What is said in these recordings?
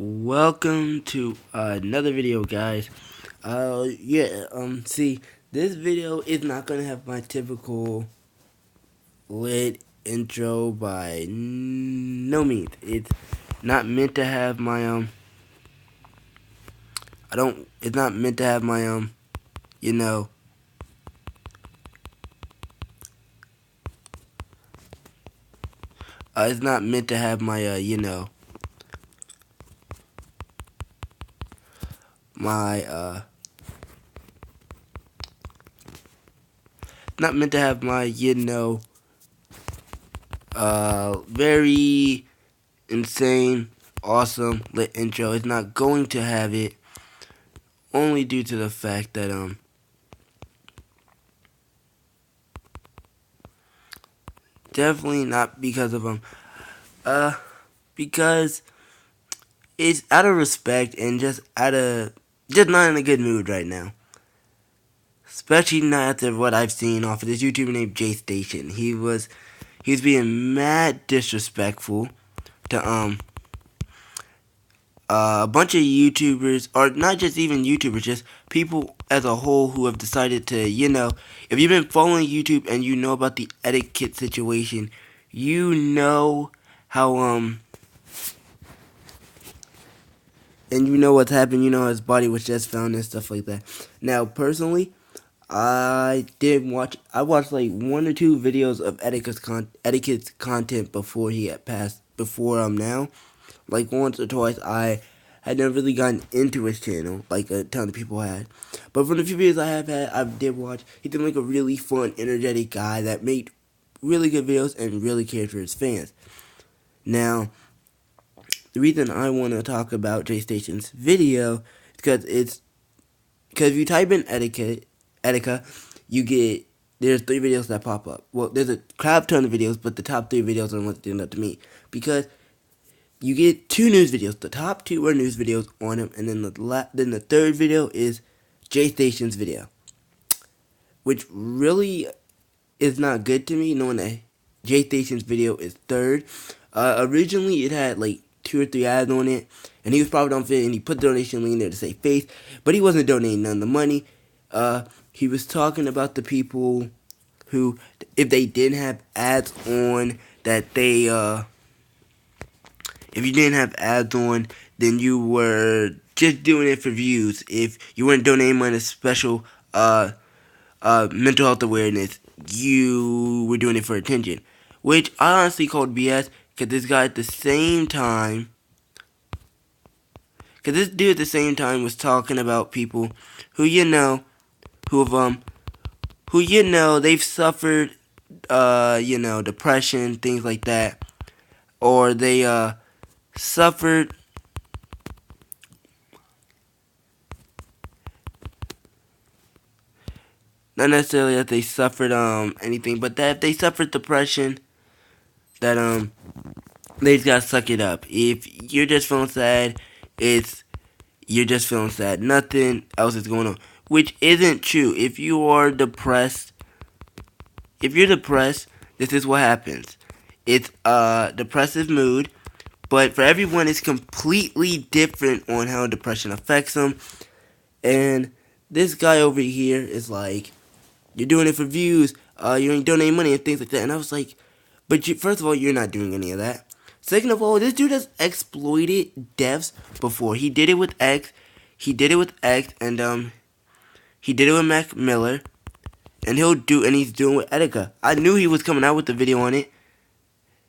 Welcome to another video, guys. See, this video is not gonna have my typical lit intro by no means. It's not meant to have my it's not meant to have my you know, it's not meant to have my my not meant to have my very insane, awesome lit intro. It's not going to have it, only due to the fact that definitely not because of because it's out of respect and just not in a good mood right now. Especially not after what I've seen off of this YouTuber named Jaystation. He was being mad disrespectful to a bunch of YouTubers, or not just even YouTubers, just people as a whole who have decided to, if you've been following YouTube and you know about the etiquette situation, you know how, and you know what's happened, you know his body was just found and stuff like that. Now, personally, I watched like one or two videos of etiquette's content before he had passed, before now. Like once or twice, I had never really gotten into his channel like a ton of people had. But from the few videos I did watch, he seemed like a really fun, energetic guy that made really good videos and really cared for his fans. Now, the reason I want to talk about Jaystation's video is because if you type in etika, you get, there's 3 videos that pop up. Well, there's a crap ton of videos, but the top 3 videos are the ones that stand up to me, because you get 2 news videos. The top 2 are news videos on him, and then the third video is Jaystation's video, which really is not good to me, knowing that Jaystation's video is third. Originally, it had like 2 or 3 ads on it, and he was probably on fit, and he put the donation link there to say face, but he wasn't donating none of the money. He was talking about the people who, if they didn't have ads on, that they, if you didn't have ads on, then you were just doing it for views. If you weren't donating money to special, mental health awareness, you were doing it for attention. Which I honestly called BS, because this guy at the same time, because this dude at the same time was talking about people who, they've suffered, depression, things like that. Or they, suffered, not necessarily that they suffered, anything, but that if they suffered depression, that, they just gotta suck it up. If you're just feeling sad, you're just feeling sad. Nothing else is going on. Which isn't true. If you're depressed, this is what happens. It's a depressive mood, but for everyone it's completely different on how depression affects them. And this guy over here is like, you're doing it for views, you ain't donating money and things like that. And I was like, but first of all, you're not doing any of that. Second of all, this dude has exploited devs before. He did it with X, and he did it with Mac Miller, and he's doing with Etika. I knew he was coming out with the video on it.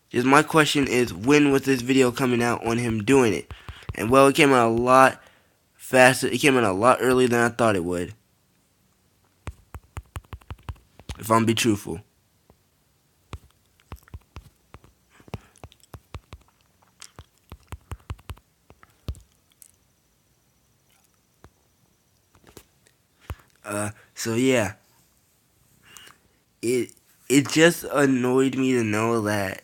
Just my question is, when was this video coming out on him doing it? And well, it came out a lot faster. It came out a lot earlier than I thought it would, if I'm be truthful. So yeah, it just annoyed me to know that,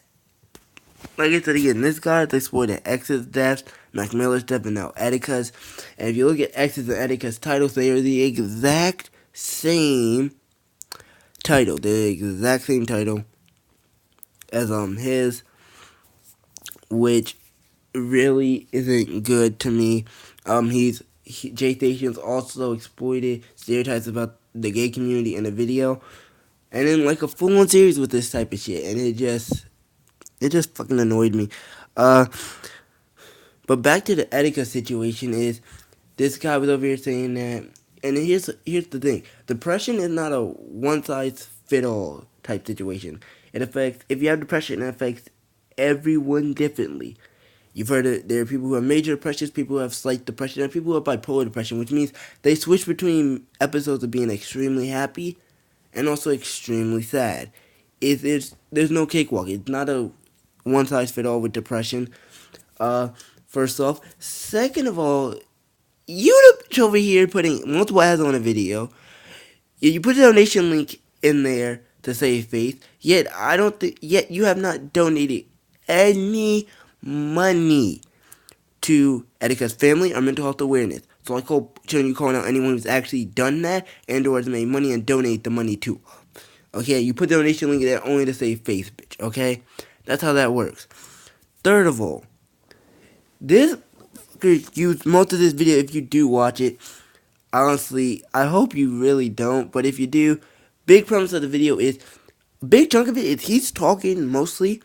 like I said again, this guy is exploiting X's death, Mac Miller's death, and now Etika's. And if you look at X's and Etika's titles, they are the exact same title. as his, which really isn't good to me. Jaystation's also exploited stereotypes about the gay community in a video, and in like a full-on series with this type of shit, and it just fucking annoyed me. Uh, but back to the etika situation is this guy was over here saying that, and here's the thing: depression is not a one size fit all type situation. It affects if you have depression, it affects everyone differently. You've heard it. There are people who have major depression, people who have slight depression, and people who have bipolar depression, which means they switch between episodes of being extremely happy and also extremely sad. There's no cakewalk. It's not a one size fit all with depression. Uh, First off, second of all, you the bitch over here putting multiple ads on a video. You put a donation link in there to save face. Yet I don't think. Yet you have not donated any money to Etika's family or mental health awareness. So I hope you calling out anyone who's actually done that and or has made money and donate the money to. Okay, you put the donation link there only to save face, bitch. Okay, that's how that works. Third of all, this use most of this video if you do watch it. Honestly, I hope you really don't, but if you do, big premise of the video is a big chunk of it is he's talking mostly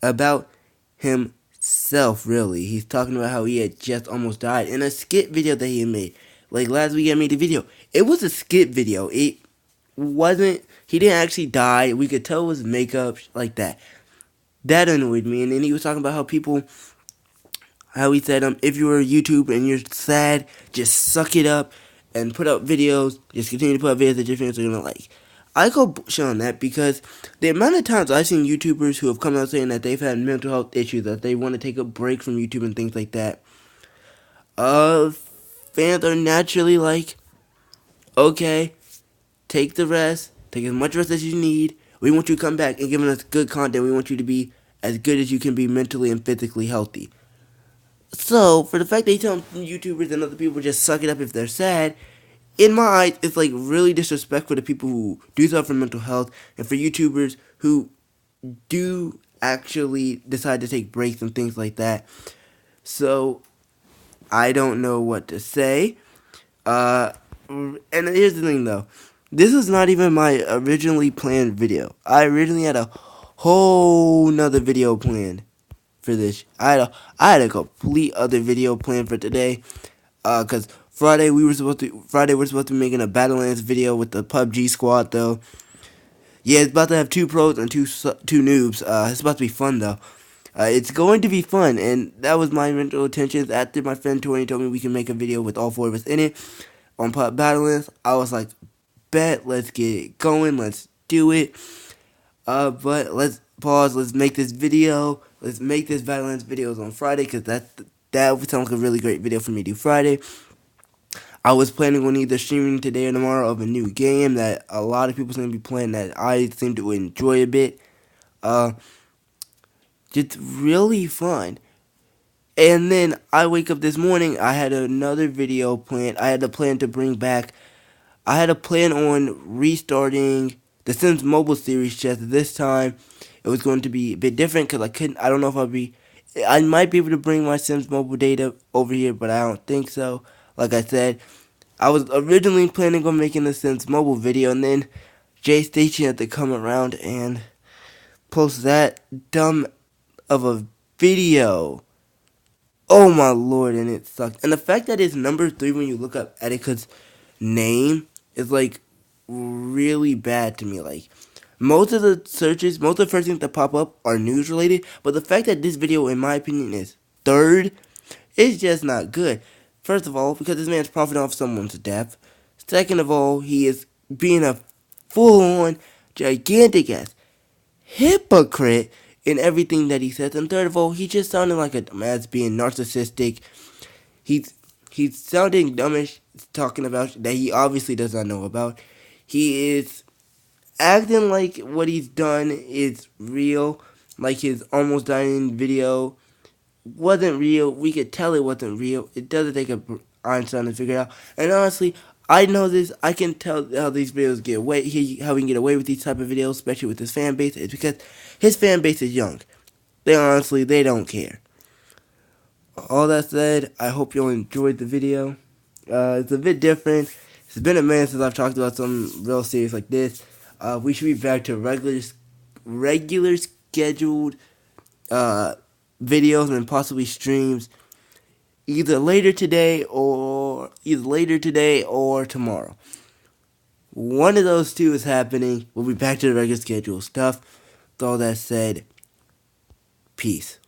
about himself, really. He's talking about how he had just almost died in a skit video that he made. Like last week I made a video. It was a skit video. It wasn't, he didn't actually die. We could tell it was makeup, like that. That annoyed me. And then he was talking about how he said, if you're a YouTuber and you're sad, just suck it up and put up videos. Just continue to put up videos that your fans are gonna like. I go bullshit on that because the amount of times I've seen YouTubers who have come out saying that they've had mental health issues, that they want to take a break from YouTube and things like that, fans are naturally like, okay, take the rest, take as much rest as you need. We want you to come back and give us good content. We want you to be as good as you can be mentally and physically healthy. So, for the fact that you tell YouTubers and other people just suck it up if they're sad, in my eyes, it's like really disrespectful to people who do suffer from mental health and for YouTubers who do actually decide to take breaks and things like that. So, I don't know what to say. And here's the thing though. This is not even my originally planned video. I originally had a whole nother video planned for this. I had a complete other video planned for today. Cause Friday we're supposed to be making a Battlelands video with the PUBG squad though. Yeah, it's about to have 2 pros and two noobs. It's about to be fun though. It's going to be fun, and that was my mental intentions. After my friend Tori told me we can make a video with all 4 of us in it on Battlelands, I was like, bet, let's get it going, let's do it. But let's pause. Let's make this video. Let's make this Battlelands videos on Friday because that would sound like a really great video for me to do Friday. I was planning on either streaming today or tomorrow of a new game that a lot of people seem to be playing that I seem to enjoy a bit. Just really fun. And then I wake up this morning. I had another video planned. I had a plan to bring back. I had a plan on restarting the Sims mobile series. Just this time, it was going to be a bit different because I don't know if I might be able to bring my Sims mobile data over here, but I don't think so. Like I said, I was originally planning on making the Sims mobile video, and then jaystation had to come around and post that dumb of a video. Oh my lord, and it sucked. And the fact that it's number 3 when you look up Etika's name is like really bad to me. Like most of the first things that pop up are news related, but the fact that this video, in my opinion, is 3rd is just not good. First of all, because this man's profiting off someone's death. Second of all, he is being a full-on, gigantic ass hypocrite in everything that he says. And third of all, he just sounded like a dumbass being narcissistic. He's sounding dumbish, talking about that he obviously does not know about. He is acting like what he's done is real, like his almost dying video wasn't real. We could tell it wasn't real. It doesn't take a Einstein to figure it out. And honestly, I know this. I can tell how these videos get away. How we can get away with these type of videos, especially with his fan base. It's because his fan base is young. They don't care. All that said, I hope you all enjoyed the video. It's a bit different. It's been a minute since I've talked about something real serious like this. We should be back to regular scheduled uh, videos and possibly streams either later today or tomorrow. One of those two is happening. We'll be back to the regular schedule stuff. With all that said, peace.